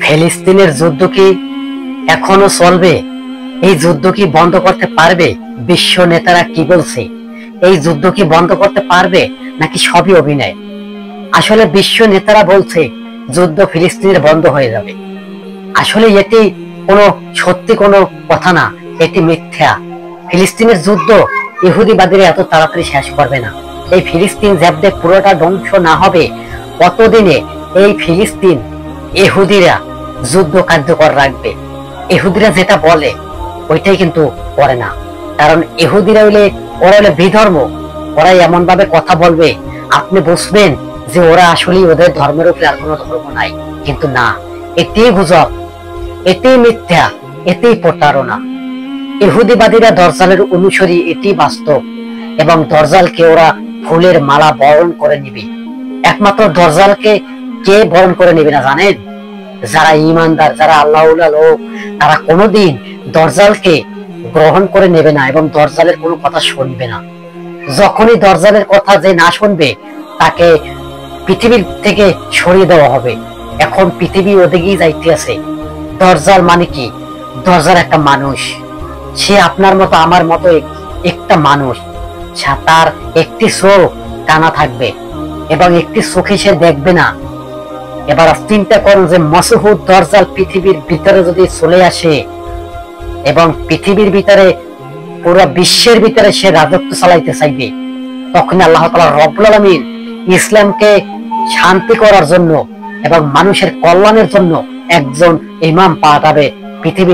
ফিলিস্তিনের যুদ্ধ কি এখনো চলবে? এই যুদ্ধ কি বন্ধ করতে পারবে? বিশ্ব নেতারা কি বলছে? এই যুদ্ধ কি বন্ধ করতে পারবে নাকি সবই অভিনয়? আসলে বিশ্ব নেতারা বলছে যুদ্ধ ফিলিস্তিনের বন্ধ হয়ে যাবে। আসলে এটি কোনো সত্যি কোনো কথা না, এটি মিথ্যা। ফিলিস্তিনের যুদ্ধ ইহুদিবাদীরা এত তাড়াতাড়ি শেষ করবে না। এই ফিলিস্তিন যেতে পুরোটা ধ্বংস না হবে কতদিনে এই ফিলিস্তিন ইহুদিরা যুদ্ধ কার্যকর রাখবে। ইহুদিরা যেটা বলে ওইটাই কিন্তু করে না, কারণ ইহুদিরা হইলে ওরা হলে বিধর্ম। ওরা এমন ভাবে কথা বলবে আপনি বুঝবেন যে ওরা আসলে ওদের ধর্মের উপরে আর কোনো ধর্ম নাই। কিন্তু না, এটি গুজব, এটি মিথ্যা, এটি প্রতারণা। ইহুদিবাদীরা দজ্জালের অনুসারী, এটি বাস্তব। এবং দজ্জালকে ওরা ফুলের মালা বরণ করে নিবে। একমাত্র দজ্জালকে কে বরণ করে নেবে না জানেন? যারা ঈমানদার, যারা আল্লাহওয়ালা লোক, তারা কোনোদিন দজ্জালকে গ্রহণ করে নেবে না এবং দজ্জালের কোনো কথা শুনবে না। যখনই দজ্জালের কথা যে না শুনবে তাকে পৃথিবীর থেকে সরিয়ে দেওয়া হবে। এখন পৃথিবী ওদিকেই যাইতে আছে। দজ্জাল মানে কি? দজ্জাল একটা মানুষ, সে আপনার মতো আমার মতো একটা মানুষ। তার একটি চোখ কানা থাকবে এবং একটি চোখে সে দেখবে না। এবার চিন্তা করুন যে মাসউদ দজ্জাল পৃথিবীর ভিতরে যদি চলে আসে এবং পৃথিবীর ভিতরে পুরো বিশ্বের ভিতরে সে রাজত্ব চালাইতে চাইবে, তখন আল্লাহ তাআলা রব্বুল আলামিন ইসলামকে শান্তি করার জন্য এবং মানুষের কল্যাণের জন্য একজন ইমাম পাঠাবে পৃথিবীর